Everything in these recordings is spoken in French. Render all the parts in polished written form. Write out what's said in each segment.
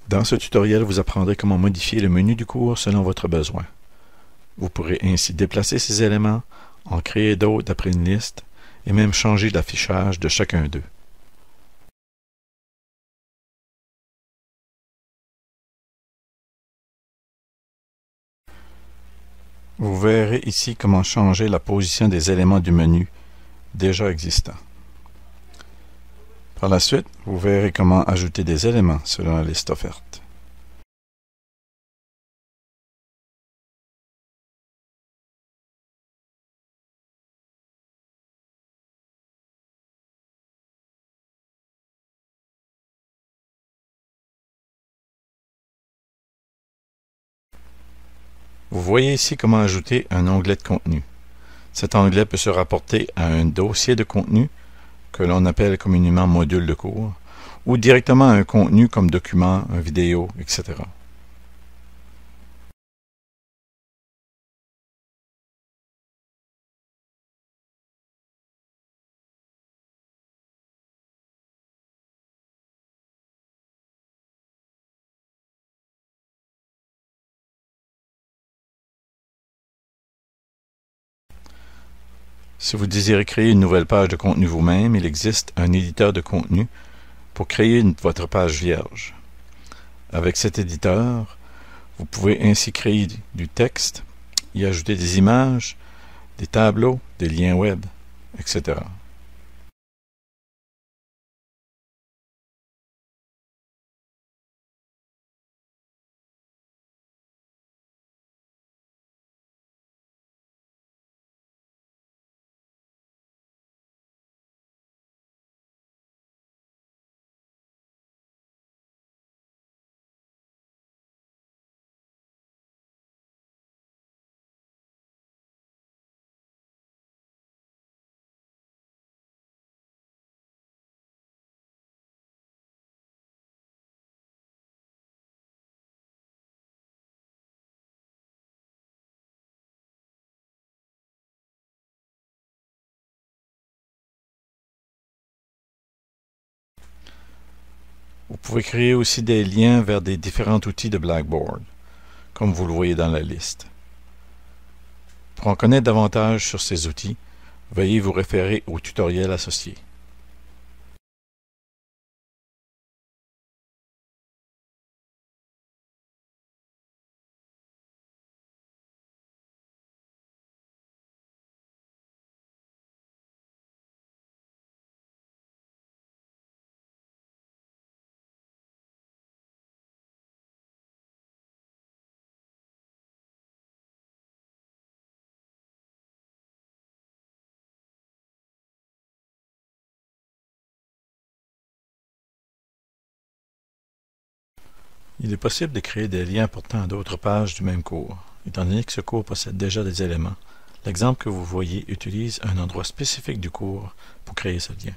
Dans ce tutoriel, vous apprendrez comment modifier le menu du cours selon votre besoin. Vous pourrez ainsi déplacer ces éléments, en créer d'autres d'après une liste, et même changer l'affichage de chacun d'eux. Vous verrez ici comment changer la position des éléments du menu déjà existants. Par la suite, vous verrez comment ajouter des éléments selon la liste offerte. Vous voyez ici comment ajouter un onglet de contenu. Cet onglet peut se rapporter à un dossier de contenu que l'on appelle communément module de cours, ou directement à un contenu comme document, une vidéo, etc. Si vous désirez créer une nouvelle page de contenu vous-même, il existe un éditeur de contenu pour créer votre page vierge. Avec cet éditeur, vous pouvez ainsi créer du texte, y ajouter des images, des tableaux, des liens web, etc. Vous pouvez créer aussi des liens vers des différents outils de Blackboard, comme vous le voyez dans la liste. Pour en connaître davantage sur ces outils, veuillez vous référer au tutoriel associé. Il est possible de créer des liens portant à d'autres pages du même cours, étant donné que ce cours possède déjà des éléments. L'exemple que vous voyez utilise un endroit spécifique du cours pour créer ce lien.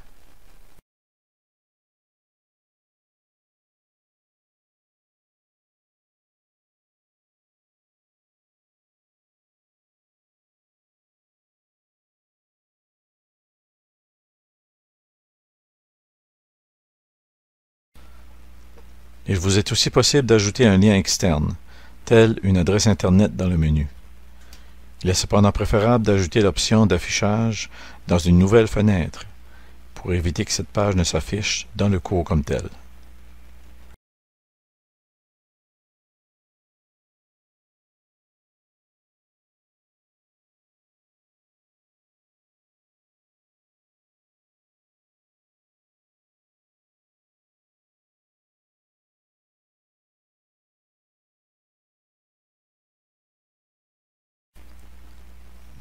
Il vous est aussi possible d'ajouter un lien externe, tel une adresse Internet dans le menu. Il est cependant préférable d'ajouter l'option d'affichage dans une nouvelle fenêtre pour éviter que cette page ne s'affiche dans le cours comme tel.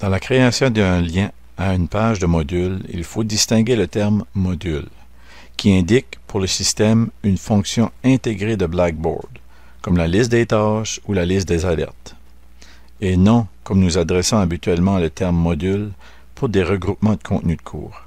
Dans la création d'un lien à une page de module, il faut distinguer le terme « module » qui indique pour le système une fonction intégrée de Blackboard, comme la liste des tâches ou la liste des alertes, et non comme nous adressons habituellement le terme module pour des regroupements de contenu de cours.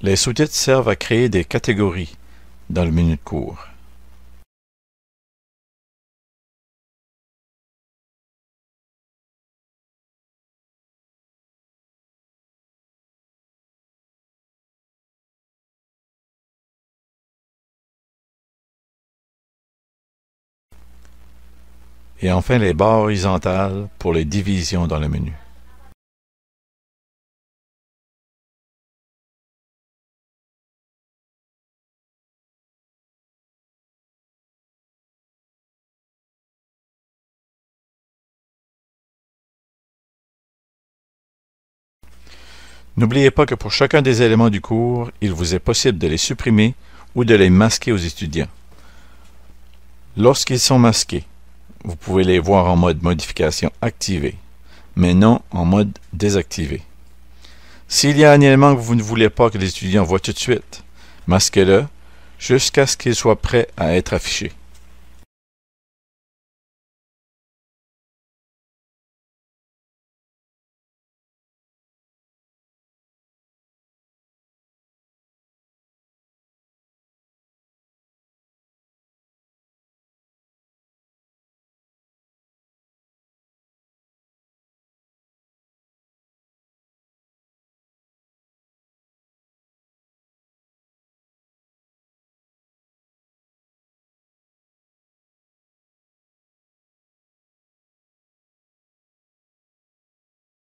Les sous-titres servent à créer des catégories dans le menu de cours. Et enfin les barres horizontales pour les divisions dans le menu. N'oubliez pas que pour chacun des éléments du cours, il vous est possible de les supprimer ou de les masquer aux étudiants. Lorsqu'ils sont masqués, vous pouvez les voir en mode modification activé, mais non en mode désactivé. S'il y a un élément que vous ne voulez pas que les étudiants voient tout de suite, masquez-le jusqu'à ce qu'il soit prêt à être affiché.